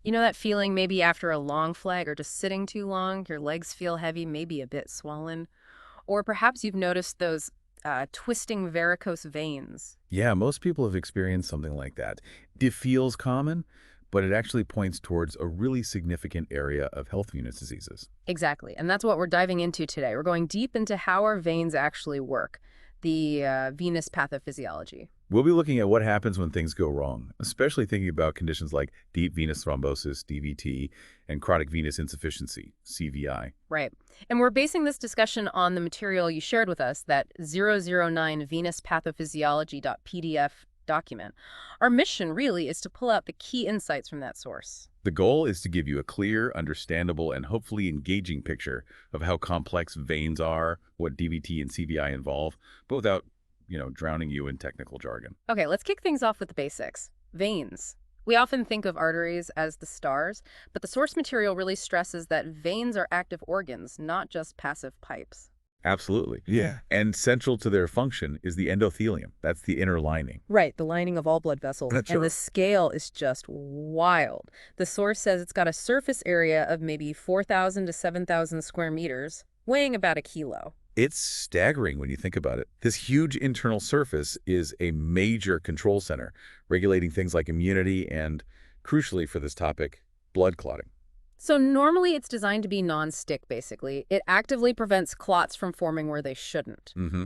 You know that feeling maybe after a long flight or just sitting too long, your legs feel heavy, maybe a bit swollen? Or perhaps you've noticed those twisting varicose veins. Yeah, most people have experienced something like that. It feels common, but it actually points towards a really significant area of health venous diseases. Exactly. And that's what we're diving into today. We're going deep into how our veins actually work, the venous pathophysiology. We'll be looking at what happens when things go wrong, especially thinking about conditions like deep venous thrombosis, DVT, and chronic venous insufficiency, CVI. Right. And we're basing this discussion on the material you shared with us, that 009 Venous Pathophysiology.pdf document. Our mission really is to pull out the key insights from that source. The goal is to give you a clear, understandable, and hopefully engaging picture of how complex veins are, what DVT and CVI involve, but without, drowning you in technical jargon. Okay, let's kick things off with the basics. Veins. We often think of arteries as the stars, but the source material really stresses that veins are active organs, not just passive pipes. Absolutely. Yeah. And central to their function is the endothelium. That's the inner lining. Right, the lining of all blood vessels. That's And the right. scale is just wild. The source says it's got a surface area of maybe 4,000 to 7,000 square meters, weighing about a kilo. It's staggering when you think about it. This huge internal surface is a major control center, regulating things like immunity and, crucially for this topic, blood clotting. So normally it's designed to be non-stick, basically. It actively prevents clots from forming where they shouldn't. hmm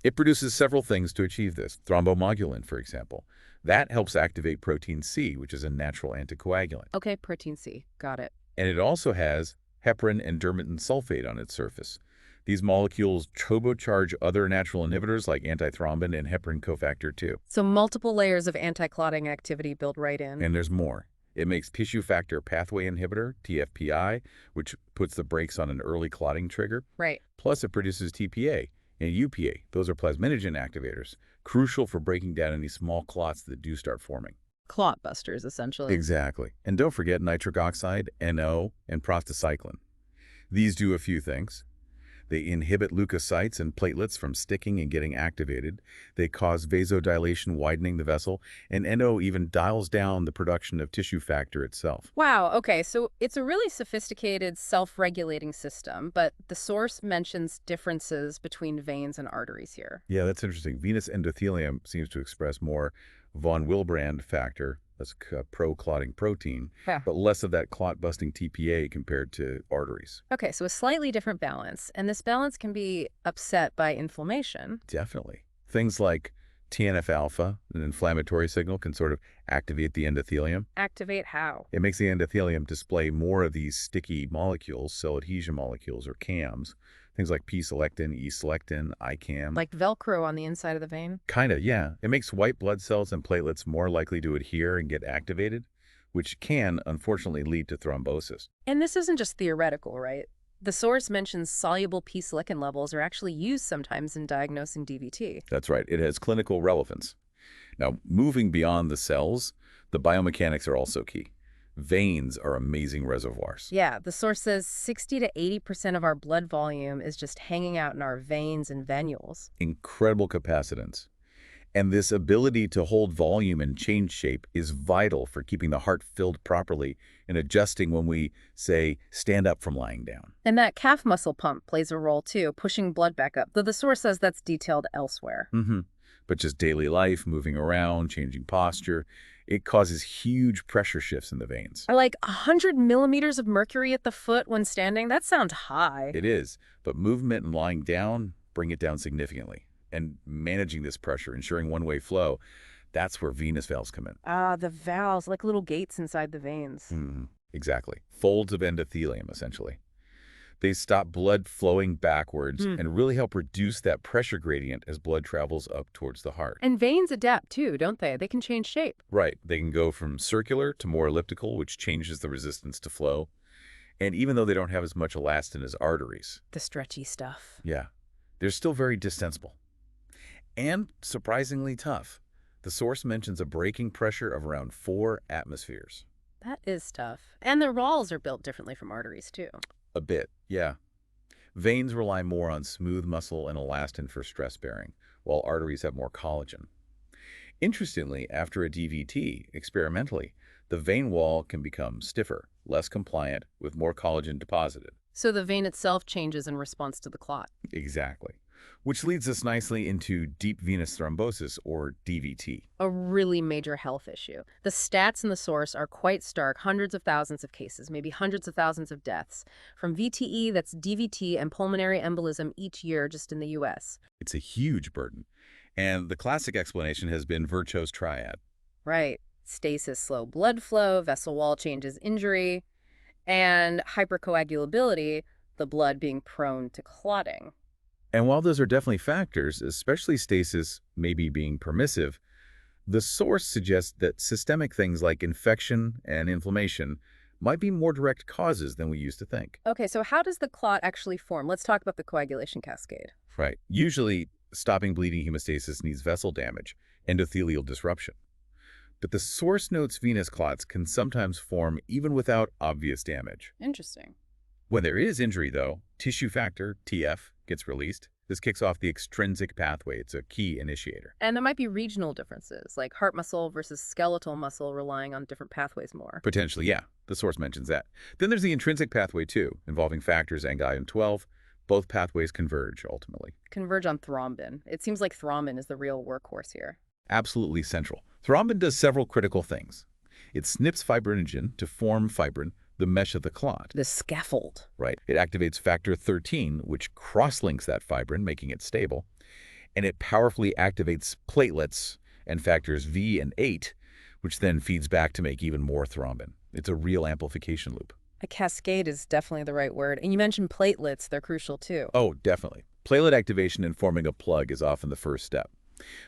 It produces several things to achieve this. Thrombomodulin, for example. That helps activate protein C, which is a natural anticoagulant. Okay, protein C. Got it. And it also has heparin and dermatan sulfate on its surface. These molecules turbocharge other natural inhibitors like antithrombin and heparin cofactor 2. So multiple layers of anti-clotting activity built right in. And there's more. It makes tissue factor pathway inhibitor, TFPI, which puts the brakes on an early clotting trigger. Right. Plus, it produces TPA and UPA. Those are plasminogen activators, crucial for breaking down any small clots that do start forming. Clot busters, essentially. Exactly. And don't forget nitric oxide, NO, and prostacyclin. These do a few things. They inhibit leukocytes and platelets from sticking and getting activated. They cause vasodilation, widening the vessel, and NO even dials down the production of tissue factor itself. Wow, okay, so it's a really sophisticated self-regulating system, but the source mentions differences between veins and arteries here. Yeah, that's interesting. Venous endothelium seems to express more von Willebrand factor, that's pro-clotting protein, Yeah. but less of that clot-busting TPA compared to arteries. Okay, so a slightly different balance, and this balance can be upset by inflammation. Definitely. Things like TNF-alpha, an inflammatory signal, can sort of activate the endothelium. Activate how? It makes the endothelium display more of these sticky molecules, cell adhesion molecules, or CAMs, things like P-selectin, E-selectin, ICAM. Like Velcro on the inside of the vein? Kind of, yeah. It makes white blood cells and platelets more likely to adhere and get activated, which can, unfortunately, lead to thrombosis. And this isn't just theoretical, right? The source mentions soluble P-silicon levels are actually used sometimes in diagnosing DVT. That's right. It has clinical relevance. Now, moving beyond the cells, the biomechanics are also key. Veins are amazing reservoirs. Yeah, the source says 60 to 80% of our blood volume is just hanging out in our veins and venules. Incredible capacitance. And this ability to hold volume and change shape is vital for keeping the heart filled properly and adjusting when we, say, stand up from lying down. And that calf muscle pump plays a role too, pushing blood back up, though the source says that's detailed elsewhere. But just daily life, moving around, changing posture, it causes huge pressure shifts in the veins. Or like 100 millimeters of mercury at the foot when standing? That sounds high. It is, but movement and lying down bring it down significantly. And managing this pressure, ensuring one-way flow, that's where venous valves come in. Ah, the valves, like little gates inside the veins. Exactly. Folds of endothelium, essentially. They stop blood flowing backwards and really help reduce that pressure gradient as blood travels up towards the heart. And veins adapt too, don't they? They can change shape. Right. They can go from circular to more elliptical, which changes the resistance to flow. And even though they don't have as much elastin as arteries, The stretchy stuff. yeah, they're still very distensible. And surprisingly tough. The source mentions a breaking pressure of around 4 atmospheres. That is tough. And their walls are built differently from arteries too. A bit, yeah. Veins rely more on smooth muscle and elastin for stress bearing, while arteries have more collagen. Interestingly, after a DVT, experimentally, the vein wall can become stiffer, less compliant, with more collagen deposited. So the vein itself changes in response to the clot. Exactly. Which leads us nicely into deep venous thrombosis, or DVT. A really major health issue. The stats in the source are quite stark. Hundreds of thousands of cases, maybe hundreds of thousands of deaths. From VTE, that's DVT, and pulmonary embolism each year just in the U.S. It's a huge burden. And the classic explanation has been Virchow's triad. Right. Stasis, slow blood flow, vessel wall changes, injury, and hypercoagulability, the blood being prone to clotting. And while those are definitely factors, especially stasis maybe being permissive, the source suggests that systemic things like infection and inflammation might be more direct causes than we used to think. Okay, so how does the clot actually form? Let's talk about the coagulation cascade. Right. Usually, stopping bleeding hemostasis needs vessel damage, endothelial disruption. But the source notes venous clots can sometimes form even without obvious damage. Interesting. When there is injury, though, tissue factor, TF, gets released. This kicks off the extrinsic pathway. It's a key initiator. And there might be regional differences, like heart muscle versus skeletal muscle relying on different pathways more. Potentially, yeah. The source mentions that. Then there's the intrinsic pathway, too, involving factors angion 12. Both pathways converge, ultimately. Converge on thrombin. It seems like thrombin is the real workhorse here. Absolutely central. Thrombin does several critical things. It snips fibrinogen to form fibrin, the mesh of the clot. The scaffold. Right. It activates factor 13, which cross-links that fibrin, making it stable. And it powerfully activates platelets and factors V and 8, which then feeds back to make even more thrombin. It's a real amplification loop. A cascade is definitely the right word. And you mentioned platelets. They're crucial, too. Oh, definitely. Platelet activation and forming a plug is often the first step.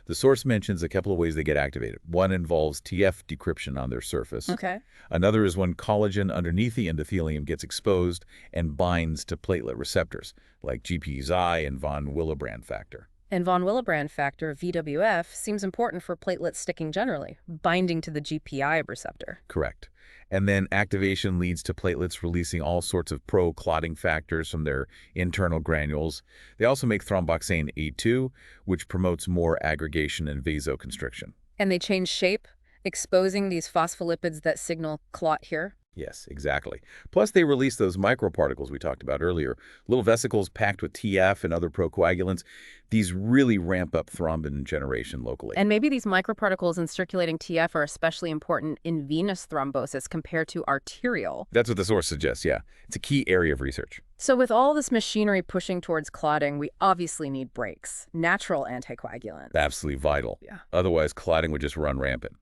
The source mentions a couple of ways they get activated. One involves TF decryption on their surface. Okay. Another is when collagen underneath the endothelium gets exposed and binds to platelet receptors, like GPZ and von Willebrand factor. And von Willebrand factor, VWF, seems important for platelet sticking generally, binding to the GPI receptor. Correct. And then activation leads to platelets releasing all sorts of pro-clotting factors from their internal granules. They also make thromboxane A2, which promotes more aggregation and vasoconstriction. And they change shape, exposing these phospholipids that signal clot here. Yes, exactly. Plus, they release those microparticles we talked about earlier, little vesicles packed with TF and other procoagulants. These really ramp up thrombin generation locally. And maybe these microparticles in circulating TF are especially important in venous thrombosis compared to arterial. That's what the source suggests, yeah. It's a key area of research. So with all this machinery pushing towards clotting, we obviously need brakes, natural anticoagulants. Absolutely vital. Yeah. Otherwise, clotting would just run rampant.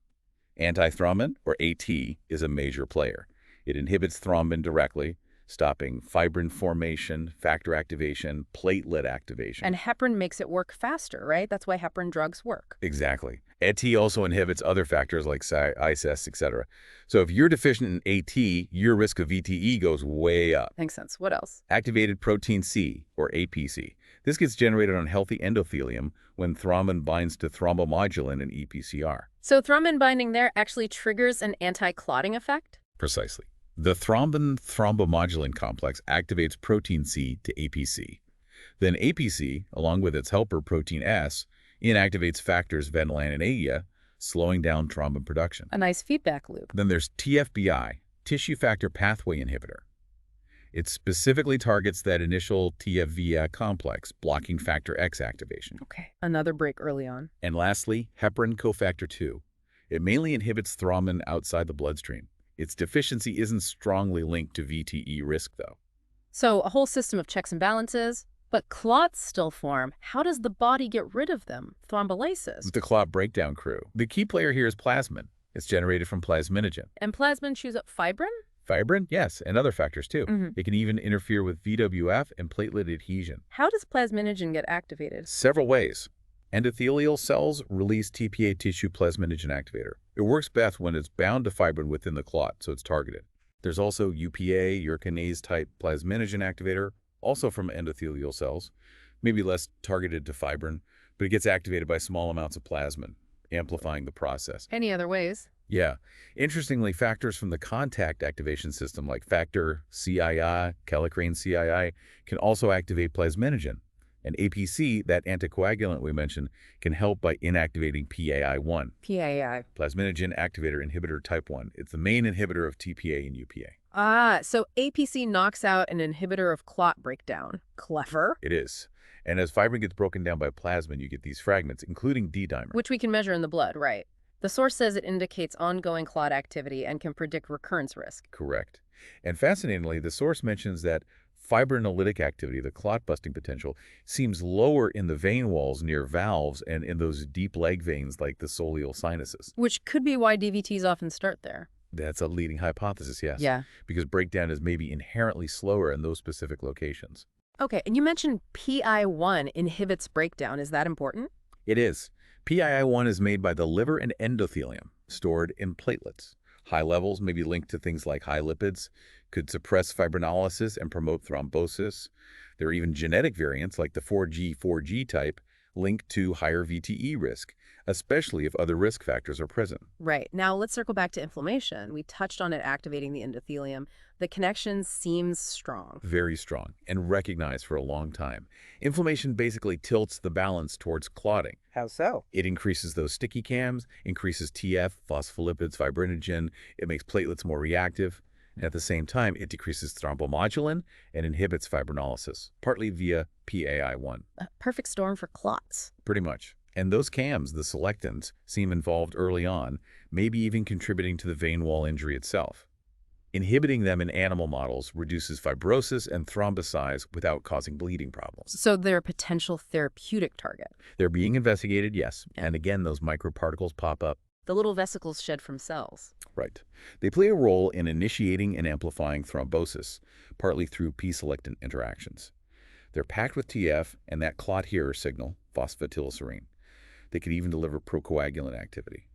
Antithrombin, or AT, is a major player. It inhibits thrombin directly, stopping fibrin formation, factor activation, platelet activation. And heparin makes it work faster, right? That's why heparin drugs work. Exactly. AT also inhibits other factors like ICES, etc. So if you're deficient in AT, your risk of VTE goes way up. Makes sense. What else? Activated protein C, or APC. This gets generated on healthy endothelium when thrombin binds to thrombomodulin and EPCR. So thrombin binding there actually triggers an anti-clotting effect? Precisely. The thrombin-thrombomodulin complex activates protein C to APC. Then APC, along with its helper protein S, inactivates factors Venlanin and AIA, slowing down thrombin production. A nice feedback loop. Then there's TFBI, tissue factor pathway inhibitor. It specifically targets that initial TFVIA complex, blocking factor X activation. Okay. Another break early on. And lastly, heparin cofactor 2. It mainly inhibits thrombin outside the bloodstream. Its deficiency isn't strongly linked to VTE risk, though. So a whole system of checks and balances, but clots still form. How does the body get rid of them? Thrombolysis. The clot breakdown crew. The key player here is plasmin. It's generated from plasminogen. And plasmin chews up fibrin? Fibrin, yes, and other factors too. Mm-hmm. It can even interfere with VWF and platelet adhesion. How does plasminogen get activated? Several ways. Endothelial cells release TPA tissue plasminogen activator. It works best when it's bound to fibrin within the clot, so it's targeted. There's also UPA, urokinase-type plasminogen activator, also from endothelial cells, maybe less targeted to fibrin, but it gets activated by small amounts of plasmin, amplifying the process. Any other ways? Yeah. Interestingly, factors from the contact activation system like factor CII, kallikrein CII, can also activate plasminogen. And APC, that anticoagulant we mentioned, can help by inactivating PAI1, PAI. plasminogen activator inhibitor type 1. It's the main inhibitor of TPA and UPA. Ah, so APC knocks out an inhibitor of clot breakdown. Clever. It is. And as fibrin gets broken down by plasmin, you get these fragments, including D-dimer. Which we can measure in the blood, right? The source says it indicates ongoing clot activity and can predict recurrence risk. Correct. And fascinatingly, the source mentions that fibrinolytic activity, the clot-busting potential, seems lower in the vein walls near valves and in those deep leg veins like the soleal sinuses. Which could be why DVTs often start there. That's a leading hypothesis, yes. Yeah. Because breakdown is maybe inherently slower in those specific locations. Okay, and you mentioned PI1 inhibits breakdown. Is that important? It is. PII1 is made by the liver and endothelium, stored in platelets. High levels may be linked to things like high lipids, could suppress fibrinolysis and promote thrombosis. There are even genetic variants like the 4G type linked to higher VTE risk, especially if other risk factors are present. Right. Now let's circle back to inflammation. We touched on it activating the endothelium. The connection seems strong. Very strong and recognized for a long time. Inflammation basically tilts the balance towards clotting. How so? It increases those sticky cams, increases TF, phospholipids, fibrinogen. It makes platelets more reactive. And at the same time, it decreases thrombomodulin and inhibits fibrinolysis, partly via PAI1. A perfect storm for clots. Pretty much. And those cams, the selectins, seem involved early on, maybe even contributing to the vein wall injury itself. Inhibiting them in animal models reduces fibrosis and thrombosize without causing bleeding problems. So they're a potential therapeutic target. They're being investigated, yes. Yeah. And again, those microparticles pop up. The little vesicles shed from cells. Right. They play a role in initiating and amplifying thrombosis, partly through P-selectin interactions. They're packed with TF and that clot hearer signal, phosphatidylserine. They can even deliver procoagulant activity.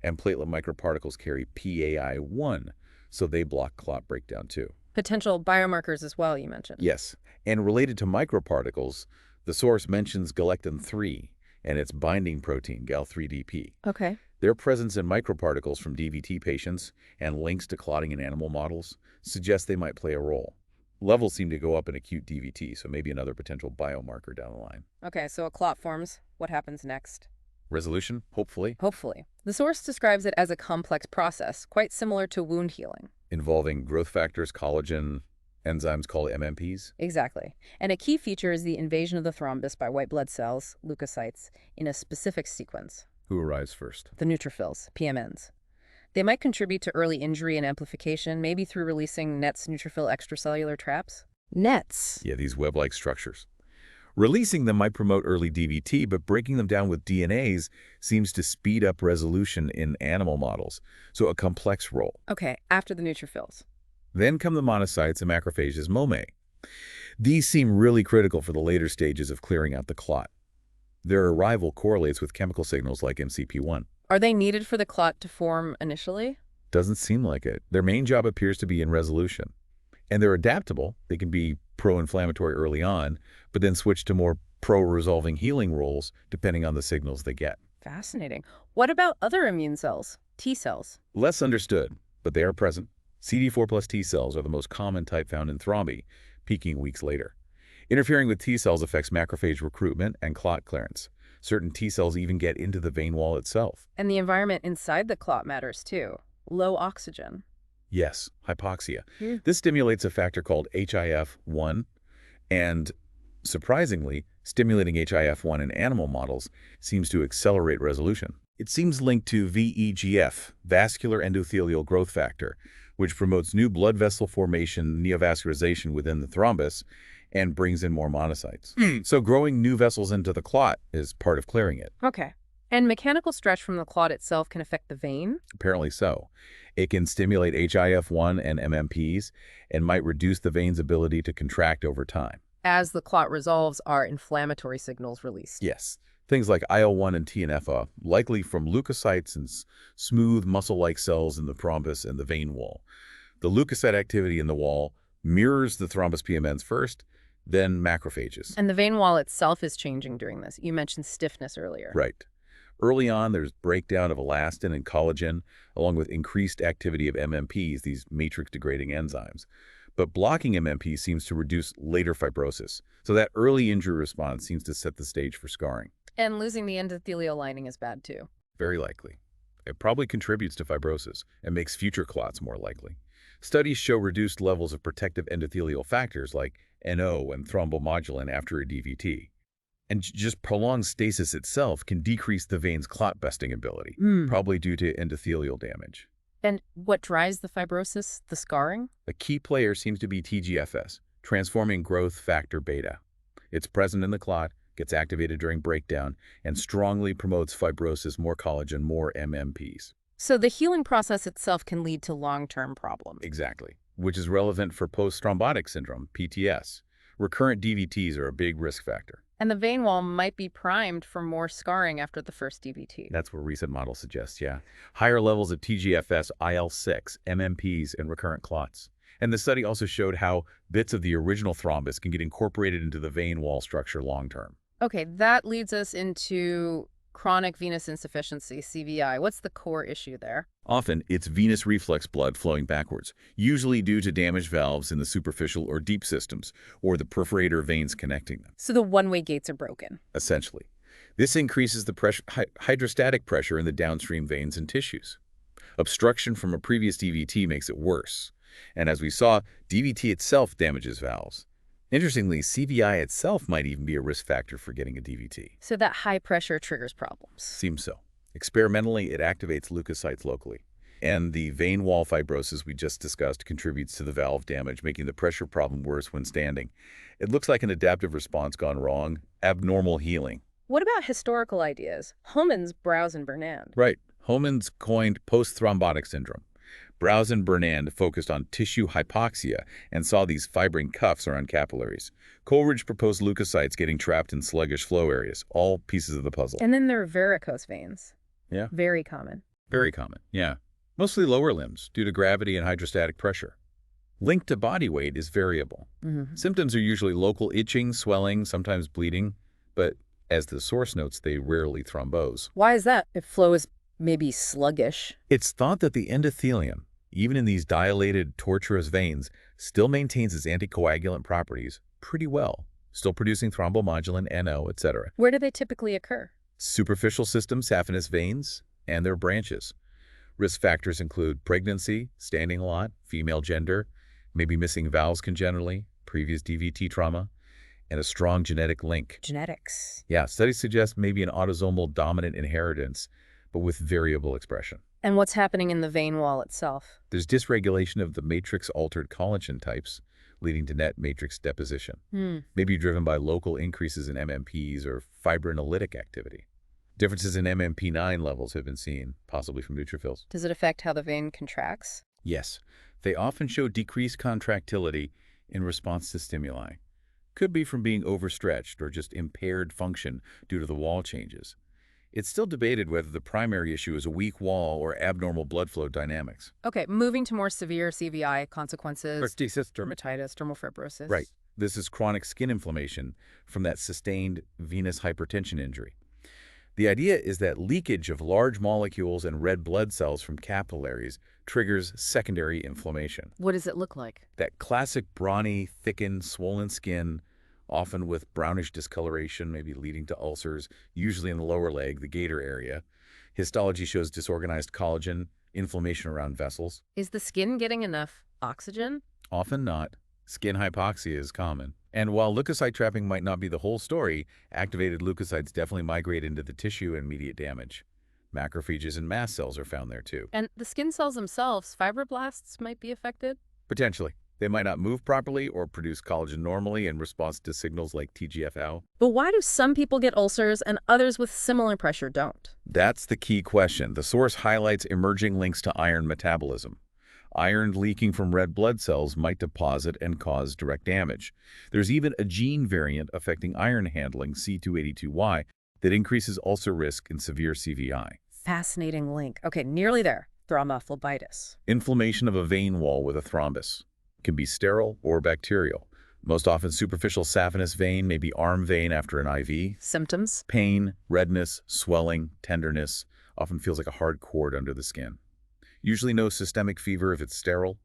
And platelet microparticles carry PAI1, so they block clot breakdown too. Potential biomarkers as well, you mentioned. Yes. And related to microparticles, the source mentions galectin-3 and its binding protein, gal3DP. Okay. Their presence in microparticles from DVT patients and links to clotting in animal models suggest they might play a role. Levels seem to go up in acute DVT, so maybe another potential biomarker down the line. Okay, so a clot forms. What happens next? Resolution, hopefully, Hopefully. The source describes it as a complex process, quite similar to wound healing. involving growth factors, collagen, enzymes called MMPs. Exactly. And a key feature is the invasion of the thrombus by white blood cells, leukocytes, in a specific sequence. Who arrives first? The neutrophils, PMNs. They might contribute to early injury and amplification, maybe through releasing NETs neutrophil extracellular traps. NETs? Yeah, these web-like structures. Releasing them might promote early DVT, but breaking them down with DNAs seems to speed up resolution in animal models, so a complex role. Okay, after the neutrophils. Then come the monocytes and macrophages, momae. These seem really critical for the later stages of clearing out the clot. Their arrival correlates with chemical signals like MCP1. Are they needed for the clot to form initially? Doesn't seem like it. Their main job appears to be in resolution. And they're adaptable. They can be pro-inflammatory early on, but then switch to more pro-resolving healing roles depending on the signals they get. Fascinating. What about other immune cells? T cells? Less understood, but they are present. CD4 plus T cells are the most common type found in thrombi, peaking weeks later. Interfering with T cells affects macrophage recruitment and clot clearance. Certain T cells even get into the vein wall itself. And the environment inside the clot matters too. Low oxygen. Yes, hypoxia. This stimulates a factor called HIF-1, and surprisingly, stimulating HIF-1 in animal models seems to accelerate resolution. It seems linked to VEGF, vascular endothelial growth factor, which promotes new blood vessel formation, neovascularization within the thrombus, and brings in more monocytes. So growing new vessels into the clot is part of clearing it. Okay. And mechanical stretch from the clot itself can affect the vein? Apparently so. It can stimulate HIF-1 and MMPs and might reduce the vein's ability to contract over time. As the clot resolves, are inflammatory signals released? Yes. Things like IL-1 and TNF, likely from leukocytes and smooth muscle-like cells in the thrombus and the vein wall. The leukocyte activity in the wall mirrors the thrombus PMNs first, then macrophages. And the vein wall itself is changing during this. You mentioned stiffness earlier. Right. Early on, there's breakdown of elastin and collagen, along with increased activity of MMPs, these matrix-degrading enzymes. But blocking MMP seems to reduce later fibrosis, so that early injury response seems to set the stage for scarring. And losing the endothelial lining is bad too. Very likely. It probably contributes to fibrosis and makes future clots more likely. Studies show reduced levels of protective endothelial factors like NO and thrombomodulin after a DVT. And just prolonged stasis itself can decrease the vein's clot-busting ability, probably due to endothelial damage. And what drives the fibrosis, the scarring? A key player seems to be TGFS, transforming growth factor beta. It's present in the clot, gets activated during breakdown, and strongly promotes fibrosis, more collagen, more MMPs. So the healing process itself can lead to long-term problems. Exactly, which is relevant for post-thrombotic syndrome, PTS. Recurrent DVTs are a big risk factor. And the vein wall might be primed for more scarring after the first DVT. That's what recent models suggest, yeah. Higher levels of TGFS, IL-6, MMPs, and recurrent clots. And the study also showed how bits of the original thrombus can get incorporated into the vein wall structure long-term. Okay, that leads us into chronic venous insufficiency, CVI. What's the core issue there? Often, it's venous reflex blood flowing backwards, usually due to damaged valves in the superficial or deep systems, or the perforator veins connecting them. So the one-way gates are broken. Essentially. This increases the hydrostatic pressure in the downstream veins and tissues. Obstruction from a previous DVT makes it worse. And as we saw, DVT itself damages valves. Interestingly, CVI itself might even be a risk factor for getting a DVT. So that high pressure triggers problems. Seems so. Experimentally, it activates leukocytes locally. And the vein wall fibrosis we just discussed contributes to the valve damage, making the pressure problem worse when standing. It looks like an adaptive response gone wrong, abnormal healing. What about historical ideas? Homans, Browse, and Bernand. Right. Homans coined post-thrombotic syndrome. Browse and Bernand focused on tissue hypoxia and saw these fibrin cuffs around capillaries. Coleridge proposed leukocytes getting trapped in sluggish flow areas, all pieces of the puzzle. And then there are varicose veins. Yeah. Very common. Very common, yeah. Mostly lower limbs due to gravity and hydrostatic pressure. Linked to body weight is variable. Symptoms are usually local itching, swelling, sometimes bleeding, but as the source notes, they rarely thrombose. Why is that? If flow is maybe sluggish. It's thought that the endothelium, even in these dilated, tortuous veins, still maintains its anticoagulant properties pretty well, still producing thrombomodulin, NO, etc. Where do they typically occur? Superficial system saphenous veins and their branches. Risk factors include pregnancy, standing a lot, female gender, maybe missing valves congenitally, previous DVT trauma, and a strong genetic link. Genetics. Yeah, studies suggest maybe an autosomal dominant inheritance, but with variable expression. And what's happening in the vein wall itself? There's dysregulation of the matrix-altered collagen types, leading to net matrix deposition, maybe driven by local increases in MMPs or fibrinolytic activity. Differences in MMP9 levels have been seen, possibly from neutrophils. Does it affect how the vein contracts? Yes, they often show decreased contractility in response to stimuli. Could be from being overstretched or just impaired function due to the wall changes. It's still debated whether the primary issue is a weak wall or abnormal blood flow dynamics. Okay, moving to more severe CVI consequences. Prosthesis, dermatitis, dermal fibrosis. Right. This is chronic skin inflammation from that sustained venous hypertension injury. The idea is that leakage of large molecules and red blood cells from capillaries triggers secondary inflammation. What does it look like? That classic brawny, thickened, swollen skin, often with brownish discoloration, maybe leading to ulcers, usually in the lower leg, the gaiter area. Histology shows disorganized collagen, inflammation around vessels. Is the skin getting enough oxygen? Often not. Skin hypoxia is common. And while leukocyte trapping might not be the whole story, activated leukocytes definitely migrate into the tissue and immediate damage. Macrophages and mast cells are found there too. And the skin cells themselves, fibroblasts, might be affected? Potentially. They might not move properly or produce collagen normally in response to signals like TGF-α. But why do some people get ulcers and others with similar pressure don't? That's the key question. The source highlights emerging links to iron metabolism. Iron leaking from red blood cells might deposit and cause direct damage. There's even a gene variant affecting iron handling, C282Y, that increases ulcer risk in severe CVI. Fascinating link. Okay, nearly there. Thrombophlebitis. Inflammation of a vein wall with a thrombus. Can be sterile or bacterial. Most often superficial saphenous vein, maybe arm vein after an IV. Symptoms? Pain, redness, swelling, tenderness, often feels like a hard cord under the skin. Usually no systemic fever if it's sterile.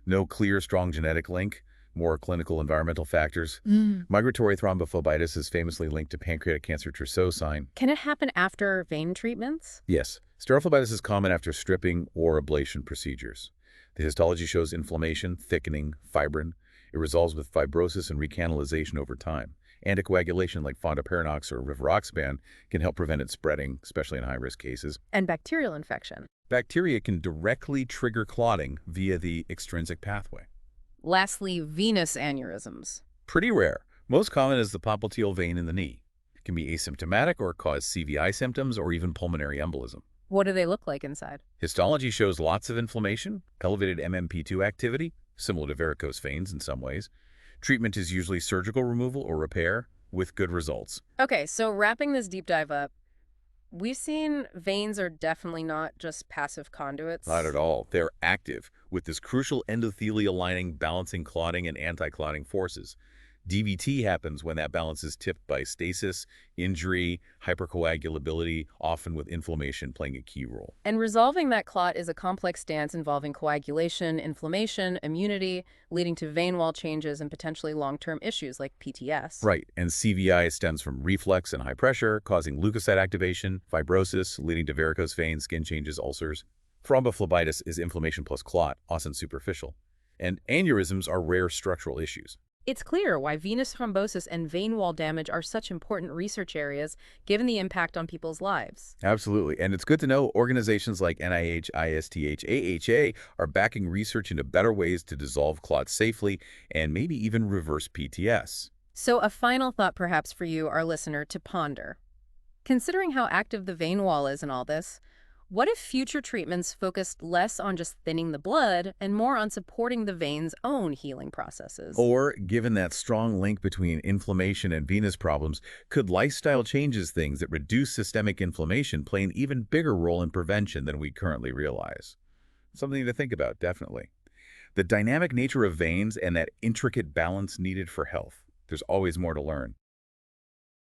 No clear, strong genetic link. More clinical environmental factors. Migratory thrombophlebitis is famously linked to pancreatic cancer trousseau sign. Can it happen after vein treatments? Yes, sterile phlebitis is common after stripping or ablation procedures. The histology shows inflammation, thickening, fibrin. It resolves with fibrosis and recanalization over time. Anticoagulation like fondaparinux or rivaroxaban can help prevent it spreading, especially in high-risk cases. And bacterial infection. Bacteria can directly trigger clotting via the extrinsic pathway. Lastly, venous aneurysms. Pretty rare. Most common is the popliteal vein in the knee. It can be asymptomatic or cause CVI symptoms or even pulmonary embolism. What do they look like inside? Histology shows lots of inflammation, elevated MMP2 activity, similar to varicose veins in some ways. Treatment is usually surgical removal or repair with good results. Okay, so wrapping this deep dive up, we've seen veins are definitely not just passive conduits. Not at all. They're active, with this crucial endothelial lining balancing clotting and anti-clotting forces. DVT happens when that balance is tipped by stasis, injury, hypercoagulability, often with inflammation playing a key role. And resolving that clot is a complex dance involving coagulation, inflammation, immunity, leading to vein wall changes and potentially long-term issues like PTS. Right, and CVI stems from reflux and high pressure, causing leukocyte activation, fibrosis, leading to varicose veins, skin changes, ulcers. Thrombophlebitis is inflammation plus clot, often superficial. And aneurysms are rare structural issues. It's clear why venous thrombosis and vein wall damage are such important research areas, given the impact on people's lives. Absolutely. And it's good to know organizations like NIH, ISTH, AHA are backing research into better ways to dissolve clots safely and maybe even reverse PTS. So a final thought perhaps for you, our listener, to ponder. Considering how active the vein wall is in all this, what if future treatments focused less on just thinning the blood and more on supporting the vein's own healing processes? Or, given that strong link between inflammation and venous problems, could lifestyle changes, things that reduce systemic inflammation, play an even bigger role in prevention than we currently realize? Something to think about, definitely. The dynamic nature of veins and that intricate balance needed for health. There's always more to learn.